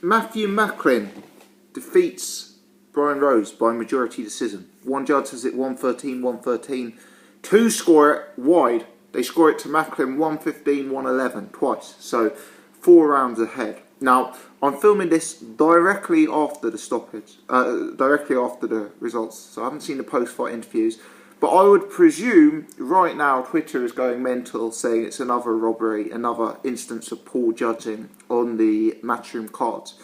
Matthew Macklin defeats Brian Rose by majority decision. One judge has it 113, 113. Two score it wide. They score it to Macklin 115, 111 twice. So 4 rounds ahead. Now, I'm filming this directly after the stoppage, directly after the results. So I haven't seen the post-fight interviews. But I would presume right now Twitter is going mental, saying it's another robbery, another instance of poor judging on the Matchroom cards.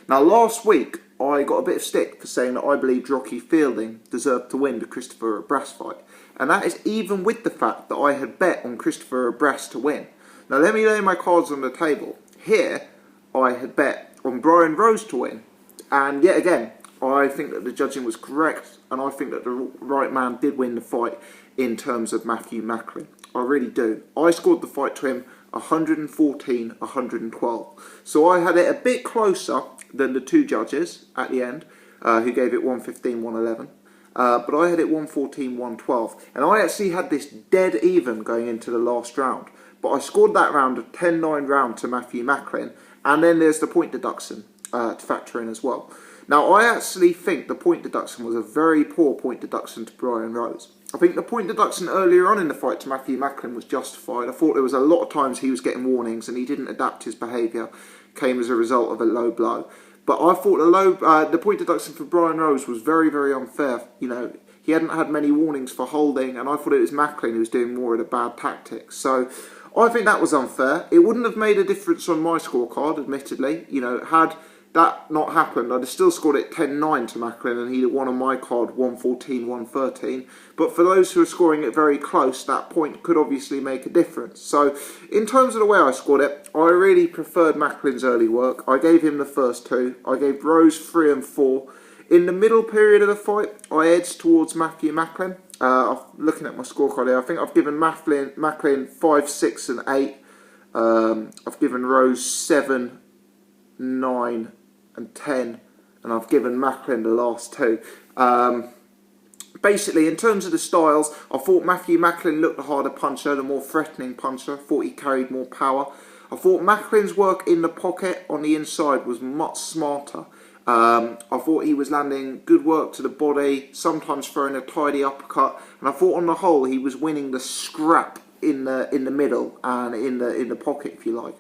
Now, last week I got a bit of stick for saying that I believed Rocky Fielding deserved to win the Christopher Abras fight. And that is even with the fact that I had bet on Christopher Abras to win. Now, let me lay my cards on the table. Here, I had bet on Brian Rose to win. And yet again, I think that the judging was correct, and I think that the right man did win the fight in terms of Matthew Macklin. I really do. I scored the fight to him 114, 112. So I had it a bit closer than the two judges at the end, who gave it 115, 111. But I had it 114, 112. And I actually had this dead even going into the last round. But I scored that round a 10-9 round to Matthew Macklin. And then there's the point deduction to factor in as well. Now, I actually think the point deduction was a very poor point deduction to Brian Rose. I think the point deduction earlier on in the fight to Matthew Macklin was justified. I thought there was a lot of times he was getting warnings and he didn't adapt his behaviour, came as a result of a low blow. But I thought the point deduction for Brian Rose was very, very unfair. You know, he hadn't had many warnings for holding, and I thought it was Macklin who was doing more of the bad tactics. So I think that was unfair. It wouldn't have made a difference on my scorecard, admittedly. You know, had that not happened, I'd have still scored it 10-9 to Macklin, and he'd have won on my card 114, 113. But for those who are scoring it very close, that point could obviously make a difference. So in terms of the way I scored it, I really preferred Macklin's early work. I gave him the first two. I gave Rose 3 and 4. In the middle period of the fight, I edged towards Matthew Macklin. Looking at my scorecard here, I think I've given Macklin 5, 6 and 8. I've given Rose 7, 9 and 10, and I've given Macklin the last two. Basically, in terms of the styles, I thought Matthew Macklin looked the harder puncher, the more threatening puncher. I thought he carried more power. I thought Macklin's work in the pocket on the inside was much smarter. I thought he was landing good work to the body, sometimes throwing a tidy uppercut, and I thought on the whole he was winning the scrap in the middle and in the pocket, if you like.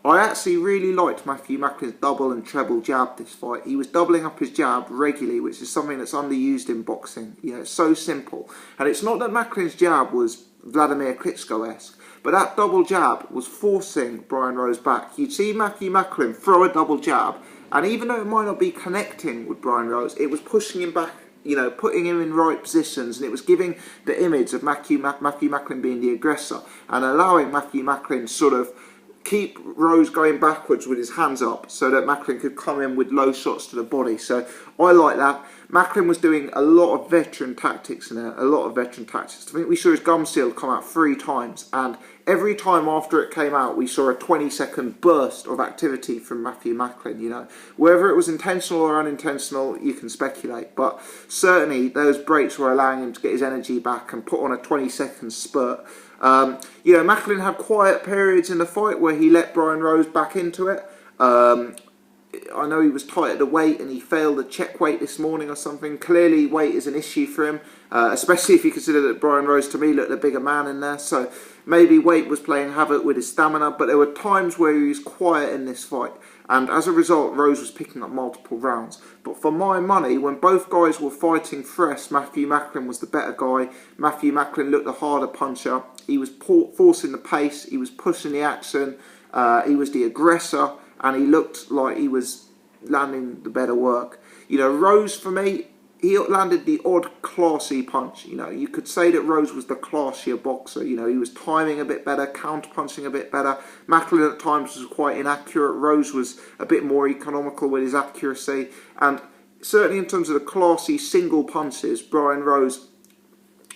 I actually really liked Matthew Macklin's double and treble jab this fight. He was doubling up his jab regularly, which is something that's underused in boxing. You know, it's so simple. And it's not that Macklin's jab was Vladimir Klitschko-esque, but that double jab was forcing Brian Rose back. You'd see Matthew Macklin throw a double jab, and even though it might not be connecting with Brian Rose, it was pushing him back, you know, putting him in right positions, and it was giving the image of Matthew Macklin being the aggressor and allowing Matthew Macklin sort of keep Rose going backwards with his hands up so that Macklin could come in with low shots to the body. So I like that. Macklin was doing a lot of veteran tactics in there, I think we saw his gum shield come out 3 times, and every time after it came out, we saw a 20-second burst of activity from Matthew Macklin. You know, whether it was intentional or unintentional, you can speculate, but certainly those breaks were allowing him to get his energy back and put on a 20-second spurt. You know, Macklin had quiet periods in the fight where he let Brian Rose back into it. I know he was tight at the weight and he failed a check weight this morning or something. Clearly weight is an issue for him, especially if you consider that Brian Rose to me looked the bigger man in there. So maybe weight was playing havoc with his stamina, but there were times where he was quiet in this fight. And as a result, Rose was picking up multiple rounds. But for my money, when both guys were fighting fresh, Matthew Macklin was the better guy. Matthew Macklin looked the harder puncher. He was forcing the pace. He was pushing the action. He was the aggressor. And he looked like he was landing the better work. You know, Rose, for me, he landed the odd classy punch. You know, you could say that Rose was the classier boxer. You know, he was timing a bit better, counter-punching a bit better. Macklin at times was quite inaccurate. Rose was a bit more economical with his accuracy. And certainly in terms of the classy single punches, Brian Rose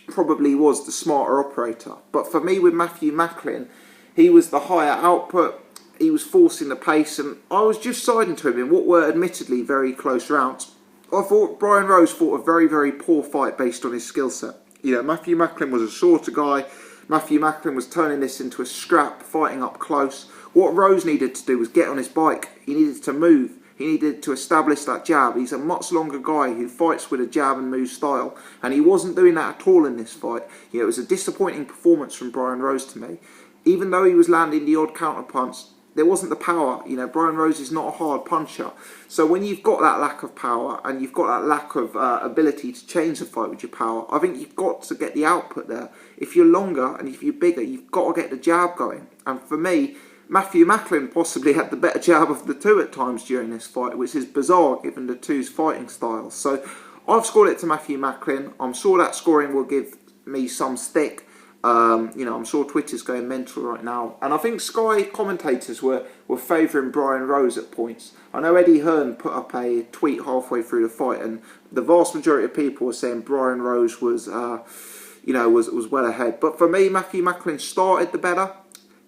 probably was the smarter operator. But for me, with Matthew Macklin, he was the higher output. He was forcing the pace, and I was just siding to him in what were admittedly very close rounds. I thought Brian Rose fought a very, very poor fight based on his skill set. You know, Matthew Macklin was a shorter guy. Matthew Macklin was turning this into a scrap, fighting up close. What Rose needed to do was get on his bike. He needed to move. He needed to establish that jab. He's a much longer guy who fights with a jab and move style, and he wasn't doing that at all in this fight. You know, it was a disappointing performance from Brian Rose to me. Even though he was landing the odd counter punch, there wasn't the power. You know, Brian Rose is not a hard puncher. So when you've got that lack of power and you've got that lack of ability to change the fight with your power, I think you've got to get the output there. If you're longer and if you're bigger, you've got to get the jab going. And for me, Matthew Macklin possibly had the better jab of the two at times during this fight, which is bizarre given the two's fighting styles. So I've scored it to Matthew Macklin. I'm sure that scoring will give me some stick. You know, I'm sure Twitter's going mental right now. And I think Sky commentators were favouring Brian Rose at points. I know Eddie Hearn put up a tweet halfway through the fight, and the vast majority of people were saying Brian Rose was, you know, was well ahead. But for me, Matthew Macklin started the better.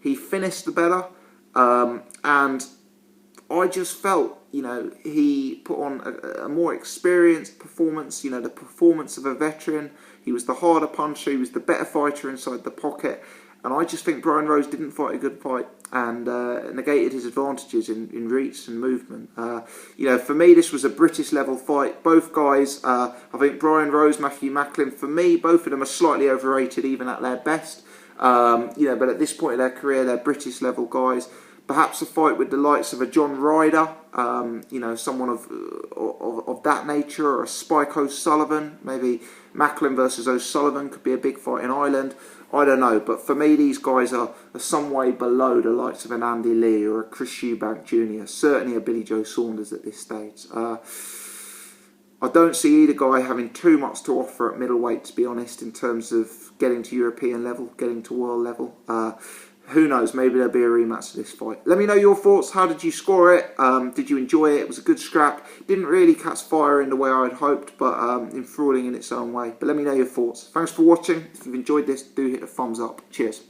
He finished the better. And I just felt, you know, he put on a more experienced performance, you know, the performance of a veteran. He was the harder puncher, he was the better fighter inside the pocket. And I just think Brian Rose didn't fight a good fight and negated his advantages in reach and movement. You know, for me, this was a British level fight. Both guys, I think Brian Rose, Matthew Macklin, for me, both of them are slightly overrated even at their best. You know, but at this point in their career, they're British level guys. Perhaps a fight with the likes of a John Ryder, you know, someone of that nature, or a Spike O'Sullivan. Maybe Macklin versus O'Sullivan could be a big fight in Ireland. I don't know, but for me, these guys are some way below the likes of an Andy Lee or a Chris Eubank Jr. Certainly a Billy Joe Saunders at this stage. I don't see either guy having too much to offer at middleweight, to be honest, in terms of getting to European level, getting to world level. Who knows, maybe there'll be a rematch of this fight. Let me know your thoughts. How did you score it? Did you enjoy it? It was a good scrap. Didn't really catch fire in the way I'd hoped, but enthralling in its own way. But let me know your thoughts. Thanks for watching. If you've enjoyed this, do hit the thumbs up. Cheers.